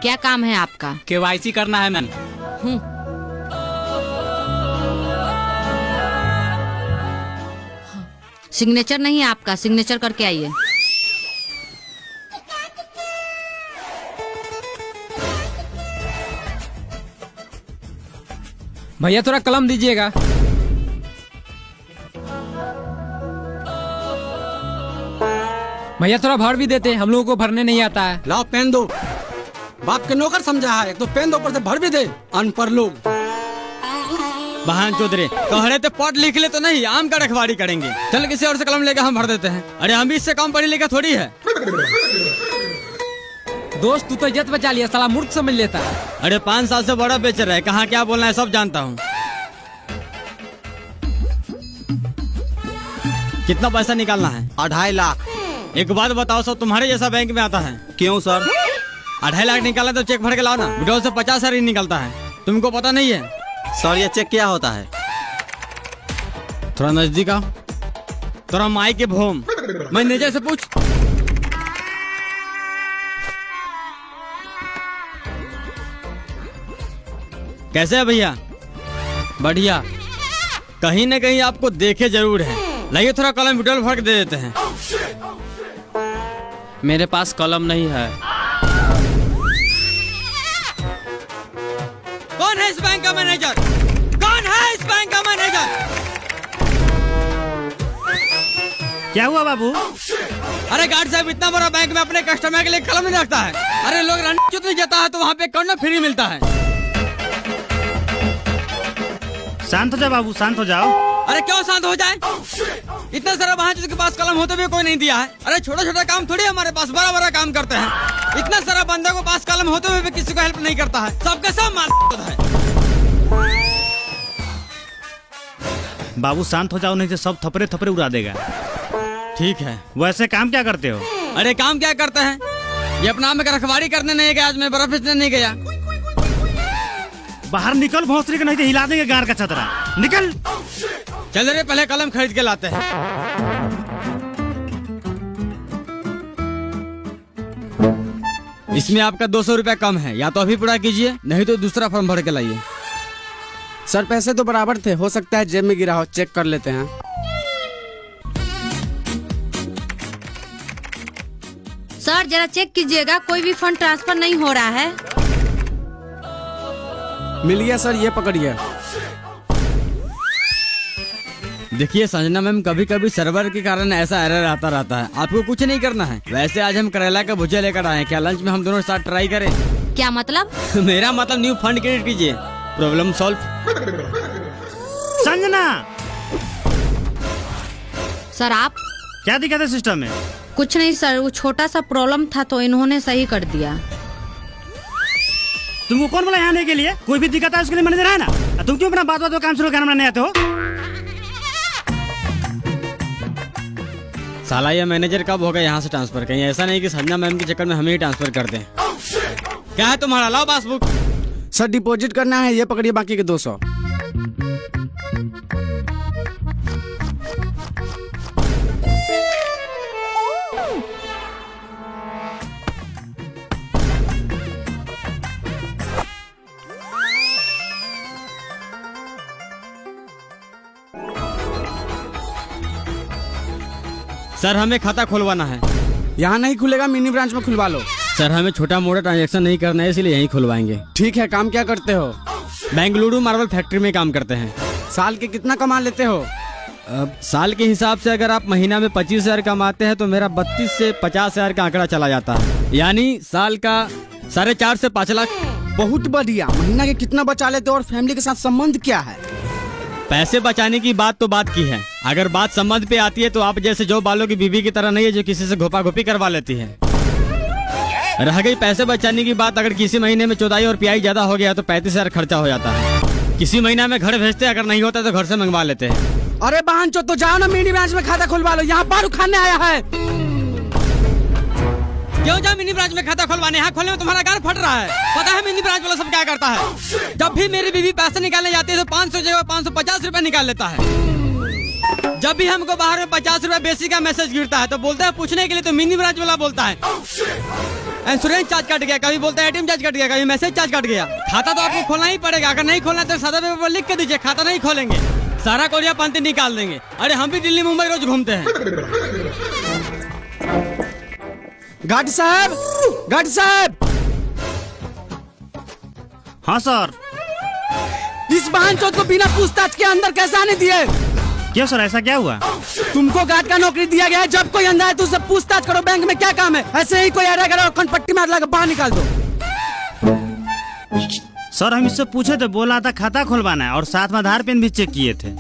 क्या काम है आपका? KYC करना है मैम। सिग्नेचर नहीं है आपका, सिग्नेचर करके आइए। भैया थोड़ा कलम दीजिएगा। भैया थोड़ा भर भी देते, हम लोगों को भरने नहीं आता है। लाओ पेन दो। बाप के नौकर समझा है तो पेन दो, ऊपर से भर भी दे। अनपढ़ लोग। बहन चौधरी कहरे तो पढ़ लिख ले तो नहीं, आम का रखवाड़ी करेंगे। चल किसी और से कलम लेकर हम भर देते हैं। अरे हम भी इससे कम पढ़ी लिखा थोड़ी है। दोस्त तू तो इज्जत बचा लिया, साला मूर्ख समझ लेता है। अरे 5 साल से बड़ा बेचर है, कहाँ क्या बोलना है सब जानता हूँ। कितना पैसा निकालना है? 2.5 लाख। एक बात बताओ, सब तुम्हारे जैसा बैंक में आता है? क्यों सर? 2.5 लाख निकाला तो चेक भर के लाओ ना। विड्रॉल से 50 हजार ही निकलता है, तुमको पता नहीं है? सर ये चेक क्या होता है? थोड़ा नजदीक आओ। थोड़ा माई के भोम, मैनेजर से पूछ। कैसे है भैया? बढ़िया। कहीं न कहीं आपको देखे जरूर है। लाइए थोड़ा कलम विड्रॉल भर के दे देते हैं। मेरे पास कलम नहीं है। कौन है इस बैंक का मैनेजर? कौन है इस बैंक का मैनेजर? क्या हुआ बाबू? अरे गार्ड साहब, इतना बड़ा बैंक में अपने कस्टमर के लिए कलम नहीं रखता है। अरे लोग रणनीति नहीं जाता है तो वहाँ पे कर्नल फ्री मिलता है। शांत हो जाओ बाबू, शांत हो जाओ। अरे क्यों शांत हो जाए? इतना सारा वहाँ जिसके पास कलम होते हुए कोई नहीं दिया है। अरे छोटा छोटा काम थोड़ी हमारे पास, बड़ा बड़ा काम करते हैं। इतना सारा बंदे को पास कलम होते हुए भी किसी को हेल्प नहीं करता है। सबके सब माल है। बाबू शांत हो जाओ, नहीं तो सब थपड़े थपड़े उड़ा देगा। ठीक है। वैसे काम क्या करते हो? अरे काम क्या करते हैं? ये अपना में रखवाड़ी करने नहीं गया, आज मैं बर्फ बेचने नहीं गया। बाहर निकल भोसड़ी के, नहीं तो हिला देंगे गार का छतरा। निकल। चल रे, पहले कलम खरीद के लाते हैं। इसमें आपका 200 रुपया कम है, या तो अभी पूरा कीजिए, नहीं तो दूसरा फॉर्म भर के लाइए। सर पैसे तो बराबर थे, हो सकता है जेब में गिरा हो, चेक कर लेते हैं। सर जरा चेक कीजिएगा, कोई भी फंड ट्रांसफर नहीं हो रहा है। मिल गया सर, ये पकड़िए। देखिए संजना मैम, कभी कभी सर्वर के कारण ऐसा एरर आता रहता है। आपको कुछ नहीं करना है। वैसे आज हम करेला का भुजिया लेकर आए हैं, क्या लंच में हम दोनों साथ ट्राई करें? क्या मतलब? मेरा मतलब न्यू फंड क्रिएट कीजिए, प्रॉब्लम सॉल्व। संजना, सर आप क्या दिक्कत है सिस्टम में? कुछ नहीं सर, वो छोटा सा प्रॉब्लम था तो इन्होंने सही कर दिया। तुमको कौन बोला यहाँ आने के लिए? कोई भी दिक्कत है उसके लिए मैनेजर है ना। तुम क्यों अपना बात बात काम शुरू करना नहीं आते हो? साला ये मैनेजर कब होगा यहाँ से ट्रांसफर? कहीं ऐसा नहीं कि संजना मैम के चक्कर में हमें ही ट्रांसफर कर दें। क्या है तुम्हारा? लाओ पासबुक। सर डिपॉजिट करना है, ये पकड़िए बाकी के 200। सर हमें खाता खुलवाना है। यहाँ नहीं खुलेगा, मिनी ब्रांच में खुलवा लो। सर हमें छोटा मोटा ट्रांजैक्शन नहीं करना है, इसलिए यहीं खुलवाएंगे। ठीक है, काम क्या करते हो? बेंगलुरु मार्बल फैक्ट्री में काम करते हैं। साल के कितना कमा लेते हो? साल के हिसाब से अगर आप महीना में 25 हजार कमाते हैं तो मेरा 32 से 50 हजार का आंकड़ा चला जाता है, यानी साल का 4.5 से 5 लाख। बहुत बढ़िया। महीना के कितना बचा लेते हो और फैमिली के साथ संबंध क्या है? पैसे बचाने की बात तो बात की है, अगर बात संबंध पे आती है तो आप जैसे जो बालों की बीवी की तरह नहीं है जो किसी से घोपा घोपी करवा लेती है। रह गई पैसे बचाने की बात, अगर किसी महीने में चौदाई और प्याई ज्यादा हो गया तो 35 हजार खर्चा हो जाता है। किसी महीना में घर भेजते, अगर नहीं होता तो घर से मंगवा लेते हैं। अरे बहन चो, तो जाओ ना मिनी ब्रांच में खाता खुलवा लो, यहाँ बारू खाने आया है। क्यों जाओ मिनी ब्रांच में खाता खुलवाने? यहाँ खोलने में तुम्हारा गार फट रहा है। पता है मिनी ब्रांच वाला सब क्या करता है? जब भी मेरी बीवी पैसे निकालने जाती है तो 500 जगह 550 रुपए निकाल लेता है। जब भी हमको बाहर में 50 रुपए बेसिक का मैसेज गिरता है तो बोलता है पूछने के लिए, तो मिनी ब्रांच वाला बोलता है इंश्योरेंस चार्ज कट गया, कभी बोलता है एटीएम चार्ज कट गया, कभी मैसेज चार्ज कट गया। खाता तो आपको खोलना ही पड़ेगा, अगर नहीं खोलना तो सादा पेपर पर लिख के दीजिए खाता नहीं खोलेंगे, सारा कोरिया पंती निकाल देंगे। अरे हम भी दिल्ली मुंबई रोज घूमते हैं। गार्ड साहब। हाँ सर। इस बहन चौथ को बिना पूछताछ के अंदर कैसे आने दिए? क्यों सर, ऐसा क्या हुआ? तुमको गार्ड का नौकरी दिया गया है, जब कोई अंदर है तो उससे पूछताछ करो। बैंक में क्या काम है? ऐसे ही कोई आ रहा और पट्टी मार लगा बाहर निकाल दो। सर हम इससे पूछे थे, बोला था खाता खुलवाना है और साथ में आधार पेन भी चेक किए थे।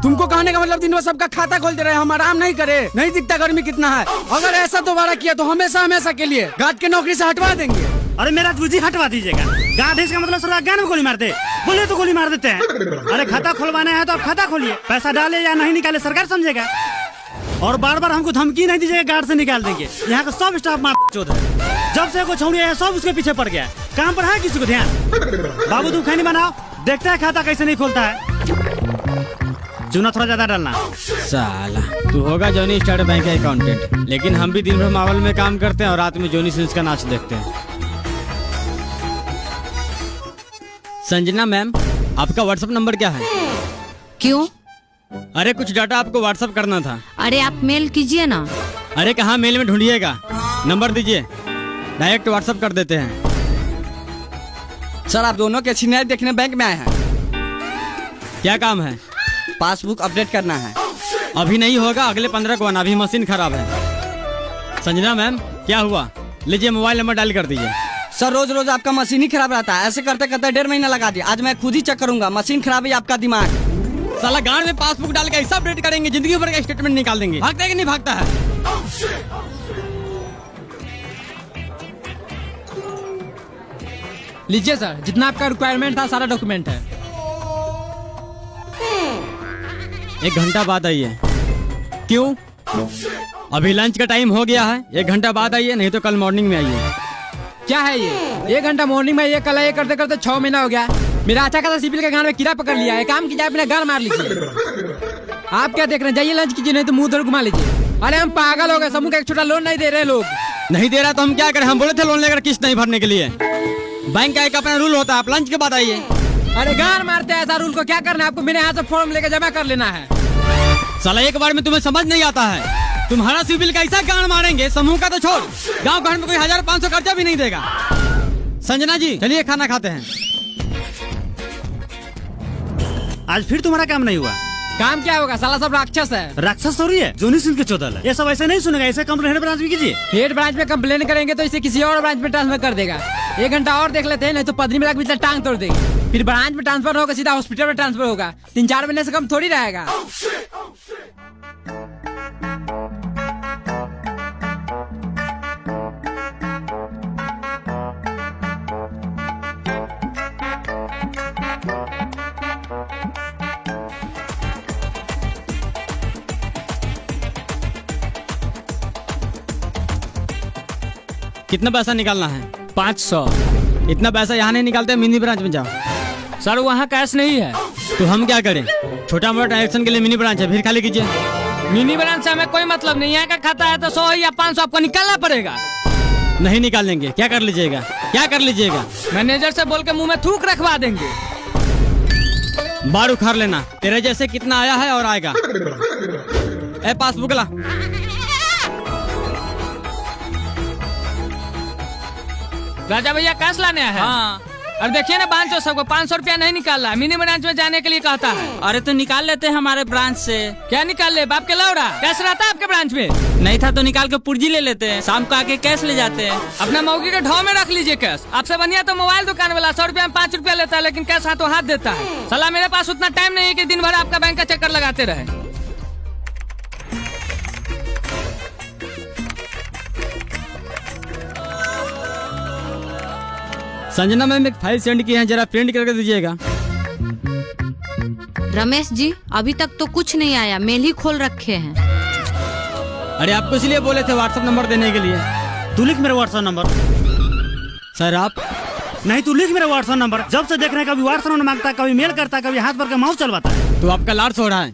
तुमको कहने का मतलब दिन भर सबका खाता खोलते रहे, हम आराम नहीं करे? नहीं दिखता गर्मी कितना है? अगर ऐसा दोबारा किया तो हमेशा के लिए गार्ड की नौकरी से हटवा देंगे। अरे मेरा गुरुजी हटवा दीजिएगा। गार्ड इसका मतलब सर ज्ञान में गोली मारते, बोले तो गोली मार देते हैं। अरे खाता खुलवाना है तो आप खाता खोलिए, पैसा डाले या नहीं निकाले सरकार समझेगा। और बार बार हमको धमकी नहीं दीजिएगा, गार्ड से निकाल देंगे। यहाँ का सब स्टाफ मार चोद है, जब से कोई छौड़ी है सब उसके पीछे पड़ गया। काम पर है किसी को ध्यान? बाबू तुम खैनी बनाओ, देखते हैं खाता कैसे नहीं खोलता है। चूना थोड़ा ज्यादा डालना। साला तू होगा जॉनी स्टार बैंक का अकाउंटेंट, लेकिन हम भी दिन भर मावल में काम करते हैं और रात में जॉनी सिंस का नाच देखते हैं। संजना मैम, आपका व्हाट्सएप नंबर क्या है? क्यों? अरे कुछ डाटा आपको व्हाट्सएप करना था। अरे आप मेल कीजिए ना। अरे कहाँ मेल में ढूंढिएगा, नंबर दीजिए, डायरेक्ट व्हाट्सएप कर देते हैं। सर आप दोनों के सीनियर देखने बैंक में आए हैं। क्या काम है? पासबुक अपडेट करना है। अभी नहीं होगा, अगले 15 को आना, अभी मशीन खराब है। संजना मैम क्या हुआ? लीजिए मोबाइल नंबर डायल कर दीजिए। सर रोज आपका मशीन ही खराब रहता है, ऐसे करते करते 1.5 महीना लगा दिया। आज मैं खुद ही चेक करूंगा, मशीन खराब है आपका दिमाग। साला गांड में पासबुक डाल के ऐसा अपडेट करेंगे, जिंदगी भर का स्टेटमेंट निकाल देंगे। भागता है कि नहीं भागता है? लीजिए सर, जितना आपका रिक्वायरमेंट था सारा डॉक्यूमेंट है। 1 घंटा बाद आइए। क्यों? अभी लंच का टाइम हो गया है, 1 घंटा बाद आइए, नहीं तो कल मॉर्निंग में आइए। क्या है ये? 1 घंटा मॉर्निंग में, ये कल ये करते करते 6 महीना हो गया। मेरा अच्छा खासा सिविल के गांव में कीड़ा पकड़ लिया है। काम की जाए अपने गाल मार लीजिए। आप क्या देख रहे हैं? जाइए लंच कीजिए, नहीं तो मुंह उधर घुमा लीजिए। अरे हम पागल हो गए, समूह का एक छोटा लोन नहीं दे रहे लोग। नहीं दे रहा तो हम क्या करें? हम बोले थे लोन लेकर किस्त नहीं भरने के लिए। बैंक का एक अपना रूल होता है, आप लंच के बाद आइए। अरे गाल मारते हैं, ऐसा रूल को क्या करना है आपको? मेरे यहाँ से फॉर्म लेकर जमा कर लेना है। साला एक बार में तुम्हें समझ नहीं आता है। तुम्हारा सिविल कैसा गांड मारेंगे, समूह का तो छोड़, गांव घर में कोई 1500 खर्चा भी नहीं देगा। संजना जी चलिए खाना खाते हैं। आज फिर तुम्हारा काम नहीं हुआ। काम क्या होगा? साला सब राक्षस है। राक्षस थोड़ी है, जोनी सिंह के चौदल है। ये सब ऐसे नहीं सुनेगा, ऐसे कंप्लेन हेड ब्रांच में कीजिए। हेड ब्रांच में कंप्लेन करेंगे तो इसे किसी और ब्रांच में ट्रांसफर कर देगा। 1 घंटा और देख लेते हैं, नहीं तो पदरी में लग टांग तोड़ देगी। फिर ब्रांच में ट्रांसफर होगा, सीधा हॉस्पिटल में ट्रांसफर होगा। 3-4 महीने से कम थोड़ी रहेगा। कितना पैसा निकालना है? 500। इतना पैसा यहाँ नहीं निकालते, मिनी ब्रांच में जाओ। सर वहाँ कैश नहीं है। तो हम क्या करें? छोटा मोटा ट्रांजेक्शन के लिए मिनी ब्रांच है, फिर खाली कीजिए। मिनी ब्रांच से हमें कोई मतलब नहीं है। का खाता है तो 100 या 500 आपको निकालना पड़ेगा। नहीं निकालेंगे। क्या कर लीजिएगा? क्या कर लीजिएगा? मैनेजर से बोल के मुंह में थूक रखवा देंगे। बार उखाड़ लेना, तेरे जैसे कितना आया है और आएगा। ए पासबुक ला। राजा भैया कैश लाने है। हाँ। और देखिए ना बांचो सबको 500 रुपया नहीं निकाला, मिनी ब्रांच में जाने के लिए कहता है। अरे तो निकाल लेते हैं हमारे ब्रांच से। क्या निकाल ले? बाप के लौड़ा कैश रहता है आपके ब्रांच में? नहीं था तो निकाल के पुर्जी ले लेते हैं, शाम को आके कैश ले जाते हैं। अपना मौगी के ढाव में रख लीजिए कैश। आपसे बढ़िया तो मोबाइल दुकान वाला 100 रुपया में 5 रुपया लेता है, लेकिन कैश हाथों हाथ देता है। सलाह मेरे पास उतना टाइम नहीं है कि दिन भर आपका बैंक का चक्कर लगाते रहे। संजना मैम एक फाइल सेंड की है, जरा प्रिंट करके दीजिएगा। रमेश जी अभी तक तो कुछ नहीं आया, मेल ही खोल रखे हैं। अरे आपको इसलिए बोले थे व्हाट्सएप नंबर देने के लिए। तू लिख मेरा व्हाट्सएप नंबर। सर आप नहीं, तू लिख मेरा व्हाट्सएप नंबर। जब से देख रहे हैं, कभी व्हाट्सएप नंबर मांगता है, कभी मेल करता है, कभी हाथ भर के माउस चलवाता है। तो आपका लाड़ हो रहा है।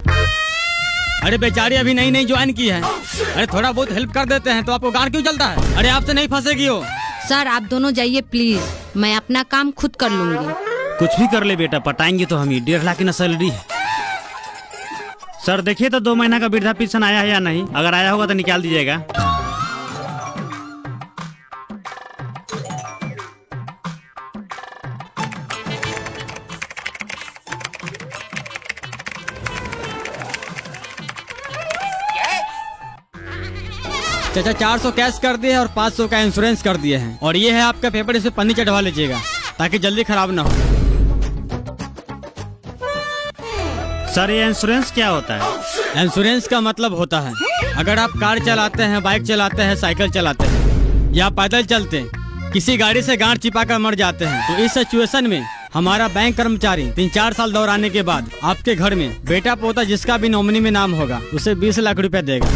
अरे बेचारी अभी नई ज्वाइन की है। अरे थोड़ा बहुत हेल्प कर देते हैं तो आपको गाड़ क्यों चलता है? अरे आपसे नहीं फंसेगी हो। सर आप दोनों जाइए प्लीज, मैं अपना काम खुद कर लूंगी। कुछ भी कर ले बेटा, पटाएंगे तो हम ही। 1.5 लाख की न सैलरी है। सर देखिए तो 2 महीना का वृद्धा पेंशन आया है या नहीं, अगर आया होगा तो निकाल दीजिएगा। चाचा 400 कैश कर दिए और 500 का इंश्योरेंस कर दिए हैं, और ये है आपका पेपर, इसे पन्नी चढ़वा लीजिएगा ताकि जल्दी खराब ना हो। सर ये इंश्योरेंस क्या होता है? इंश्योरेंस का मतलब होता है अगर आप कार चलाते हैं, बाइक चलाते हैं, साइकिल चलाते हैं या पैदल चलते हैं, किसी गाड़ी से गांठ चिपा कर मर जाते हैं, तो इस सिचुएशन में हमारा बैंक कर्मचारी 3-4 साल दौराने के बाद आपके घर में बेटा पोता जिसका भी नॉमिनी में नाम होगा उसे 20 लाख रुपए देगा।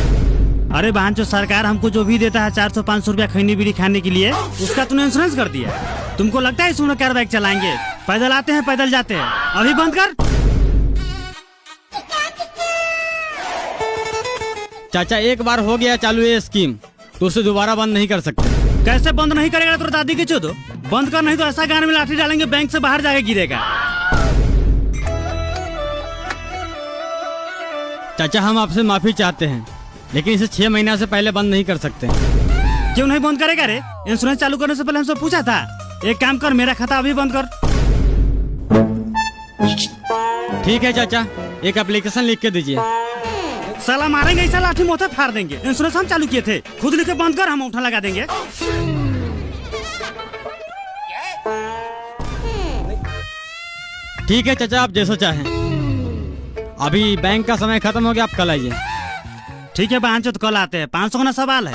अरे बहन, जो सरकार हमको जो भी देता है 400-500 रुपया खैनी बीड़ी खाने के लिए, उसका तूने इंश्योरेंस कर दिया। तुमको लगता है इसमें कार बाइक चलाएंगे? पैदल आते हैं, पैदल जाते हैं। अभी बंद कर। चाचा एक बार हो गया चालू ये स्कीम तो उसे दोबारा बंद नहीं कर सकते। कैसे बंद नहीं करेगा? तो दादी के चोदो बंद कर, नहीं तो ऐसा गान में लाठी डालेंगे, बैंक से बाहर जाके गिरेगा। चाचा हम आपसे माफी चाहते हैं, लेकिन इसे 6 महीना से पहले बंद नहीं कर सकते। क्यों नहीं बंद करेगा रे? इंश्योरेंस चालू करने से पहले हमसे पूछा था। एक काम कर, मेरा खाता अभी बंद कर। ठीक है चाचा, एक एप्लीकेशन लिख के दीजिए। साला मारेंगे, ऐसा लाठी मोथे फाड़ देंगे। इंश्योरेंस हम चालू किए थे, खुद लिख के बंद कर, हम उठा लगा देंगे। ठीक है चाचा, आप जैसा चाहें। अभी बैंक का समय खत्म हो गया, आप कल आइए। ठीक है बहन, तो कल आते हैं। 500 का ना सवाल है।